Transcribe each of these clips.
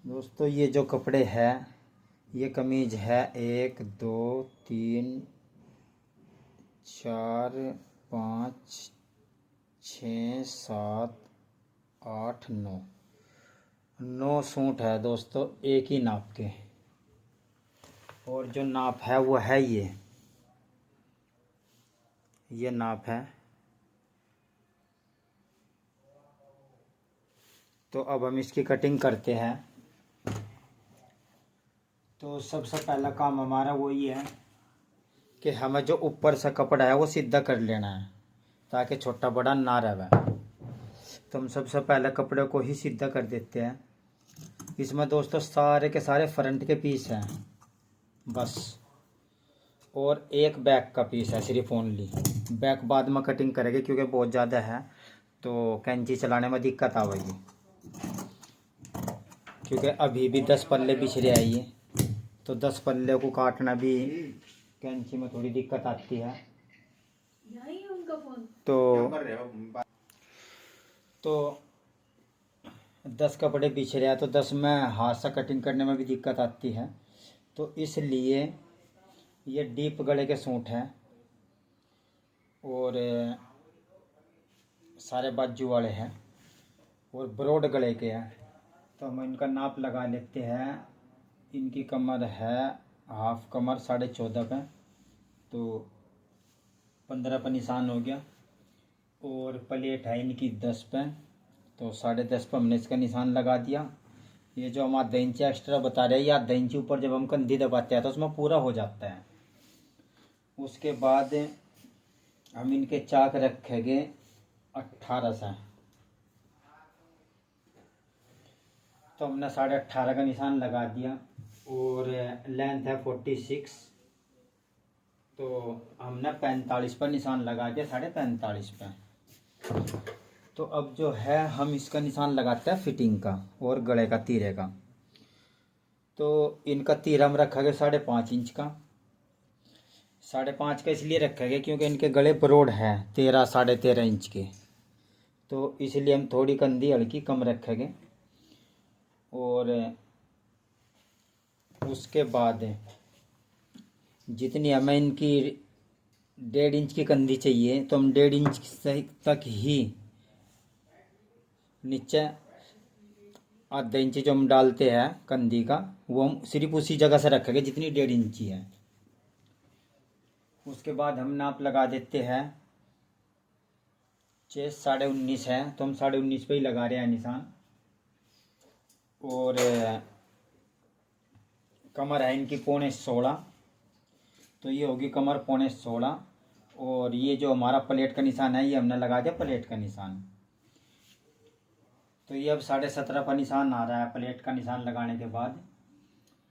दोस्तों ये जो कपड़े हैं, ये कमीज है 1 2 3 4 5 6 7 8 9 9 सूट है दोस्तों, एक ही नाप के। और जो नाप है वो है ये नाप है। तो अब हम इसकी कटिंग करते हैं। तो सबसे पहला काम हमारा वही है कि हमें जो ऊपर से कपड़ा है वो सीधा कर लेना है, ताकि छोटा बड़ा ना रहे। तो हम सबसे पहले कपड़े को ही सीधा कर देते हैं। इसमें दोस्तों सारे के सारे फ्रंट के पीस हैं बस, और एक बैक का पीस है सिर्फ ओनली। बैक बाद में कटिंग करेंगे क्योंकि बहुत ज़्यादा है तो कैंची चलाने में दिक्कत आएगी, क्योंकि अभी भी 10 पल्ले बिछड़े हैं ये। तो 10 पल्ले को काटना भी कैंची में थोड़ी दिक्कत आती है। तो 10 कपड़े बिछड़े हैं तो 10 में हाथ से कटिंग करने में भी दिक्कत आती है। तो इसलिए ये डीप गले के सूट हैं और सारे बाजू वाले हैं और ब्रॉड गले के हैं। तो हम इनका नाप लगा लेते हैं। इनकी कमर है हाफ कमर 14.5 पे, तो 15 पे निशान हो गया। और प्लेट है इनकी 10 पे, तो 10.5 पे हमने इसका निशान लगा दिया। ये जो हम आधा इंच एक्स्ट्रा बता रहे हैं, ये आधा इंच ऊपर जब हम कंधी दबाते हैं तो उसमें पूरा हो जाता है। उसके बाद हम इनके चाक रखेंगे 18 से। तो हमने 18.5 का निशान लगा दिया और लेंथ है 46, तो हमने 45 पर निशान लगा दिया, 45.5 पे। तो अब जो है हम इसका निशान लगाते हैं फिटिंग का और गले का तीरे का। तो इनका तीर हम रखेंगे 5.5 इंच का। 5.5 का इसलिए रखेंगे क्योंकि इनके गले ब्रॉड है 13-13.5 इंच के, तो इसलिए हम थोड़ी कंधी हल्की कम रखेंगे। और उसके बाद जितनी हमें इनकी 1.5 इंच की कंधी चाहिए तो हम 1.5 इंच तक ही नीचे आधा इंच जो हम डालते हैं कंधी का, वो हम सिर्फ उसी जगह से रखेंगे जितनी 1.5 इंची है। उसके बाद हम नाप लगा देते हैं। चेस्ट 19.5 है तो हम 19.5 पे ही लगा रहे हैं निशान। और कमर है इनकी 15.5, तो ये होगी कमर 15.5। और ये जो हमारा प्लेट का निशान है ये हमने लगा दिया प्लेट का निशान। तो ये अब 17.5 पर निशान आ रहा है प्लेट का निशान लगाने के बाद।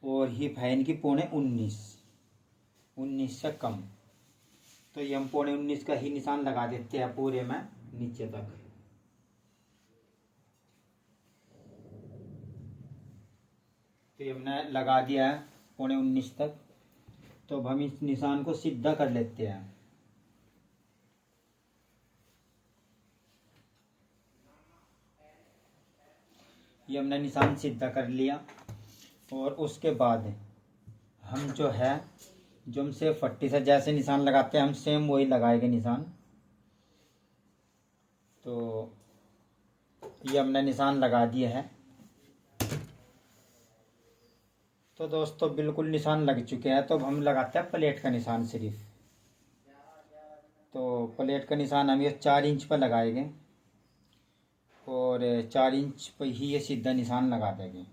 और हिप है इनकी 19.5 से कम, तो ये हम 19.5 का ही निशान लगा देते हैं पूरे में नीचे तक। तो ये हमने लगा दिया है 19.5 तक। तो अब हम इस निशान को सीधा कर लेते हैं। ये हमने निशान सीधा कर लिया। और उसके बाद हम जो है जो हम सेम पट्टी से जैसे निशान लगाते हैं हम सेम वही लगाएंगे निशान। तो ये हमने निशान लगा दिए हैं। तो दोस्तों बिल्कुल निशान लग चुके हैं। तो अब हम लगाते हैं प्लेट का निशान सिर्फ। तो प्लेट का निशान हम ये 4 इंच पर लगाएंगे और 4 इंच पर ही ये सीधा निशान लगा देंगे।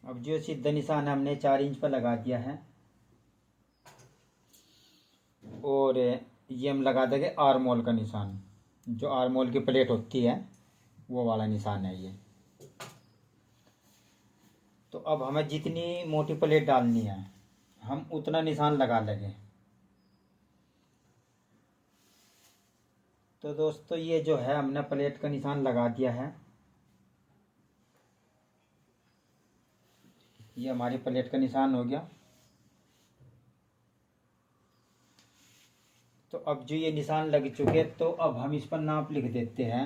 अब जो सीधा निशान हमने 4 इंच पर लगा दिया है और ये हम लगा देंगे आर्मोल का निशान। जो आर्मोल की प्लेट होती है वो वाला निशान है ये। तो अब हमें जितनी मोटी प्लेट डालनी है हम उतना निशान लगा लेंगे। तो दोस्तों ये जो है हमने प्लेट का निशान लगा दिया है। ये हमारी प्लेट का निशान हो गया। तो अब जो ये निशान लग चुके तो अब हम इस पर नाप लिख देते हैं।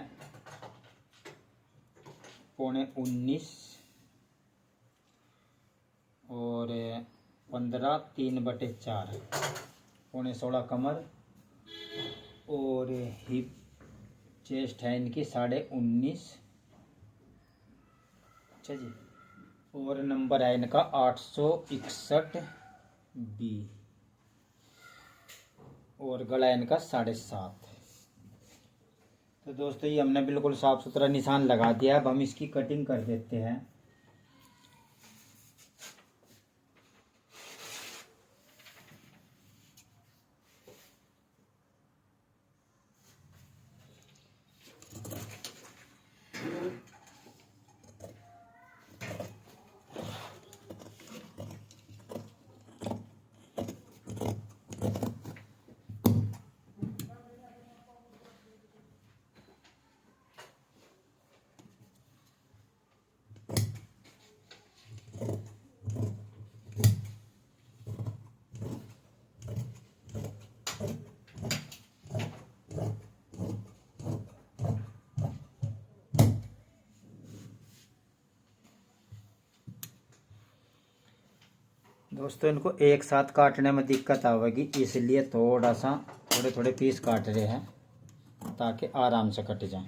19.5 और 15 3/4 16.5 कमर और हिप चेस्ट है इनकी 19.5। अच्छा जी। और नंबर है इनका 861B और गला इनका 7.5। तो दोस्तों ये हमने बिल्कुल साफ सुथरा निशान लगा दिया। अब हम इसकी कटिंग कर देते हैं। दोस्तों इनको एक साथ काटने में दिक्कत आवेगी, इसलिए थोड़े थोड़े पीस काट रहे हैं ताकि आराम से कट जाए।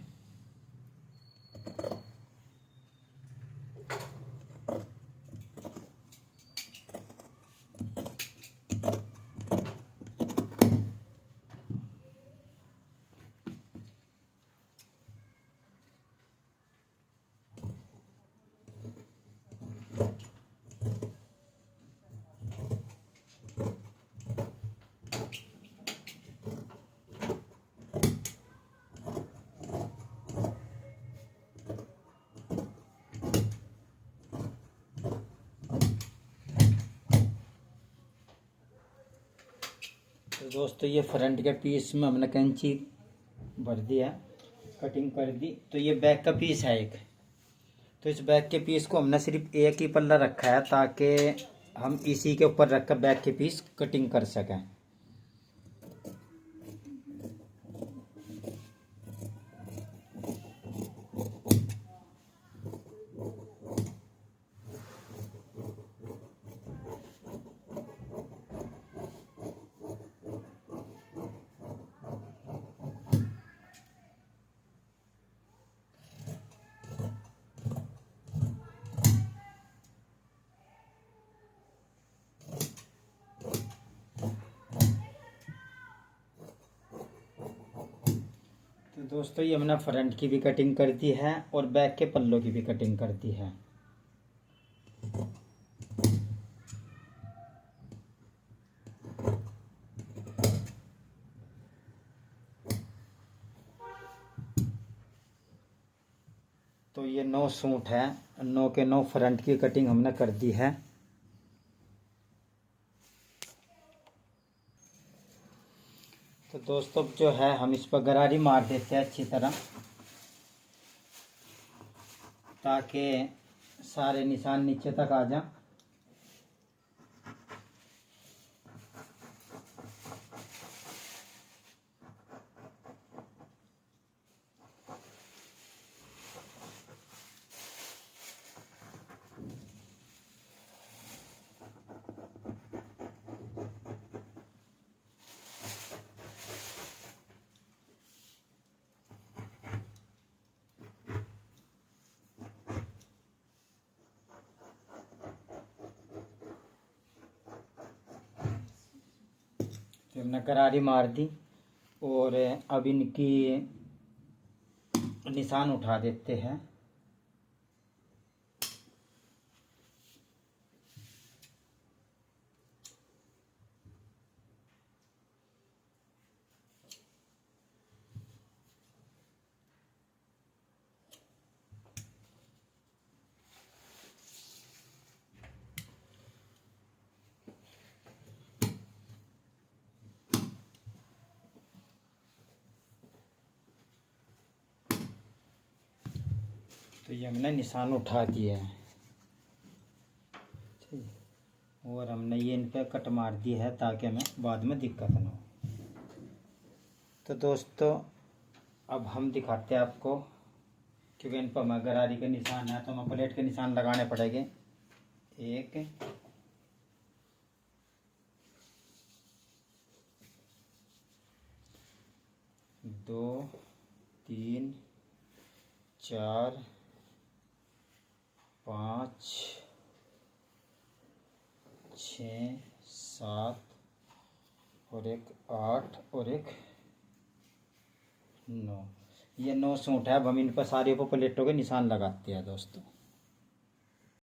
तो दोस्तों ये फ्रंट के पीस में हमने कैंची भर दिया, कटिंग कर दी। तो ये बैक का पीस है एक। तो इस बैक के पीस को हमने सिर्फ एक ही पल्ला रखा है ताकि हम इसी के ऊपर रखकर बैक के पीस कटिंग कर सकें। तो दोस्तों ये हमने फ्रंट की भी कटिंग कर दी है और बैक के पल्लों की भी कटिंग कर दी है। तो ये 9 सूट है, 9 के 9 फ्रंट की कटिंग हमने कर दी है। तो दोस्तों जो है हम इस पर गरारी मार देते हैं अच्छी तरह ताकि सारे निशान नीचे तक आ जाए। तो हमने गरारी मार दी और अब इनकी निशान उठा देते हैं। तो ये हमने निशान उठा दिए हैं और हमने ये इन पे कट मार दी है ताकि हमें बाद में दिक्कत ना हो। तो दोस्तों अब हम दिखाते हैं आपको क्योंकि इन पर हमें गरारी के निशान है तो हमें प्लेट के निशान लगाने पड़ेंगे। 1 2 3 4 5 6 7 और एक 8 और एक 9। ये 9 सूट है। अब हम इन पर सारे ऊपर प्लेटों के निशान लगाते हैं दोस्तों।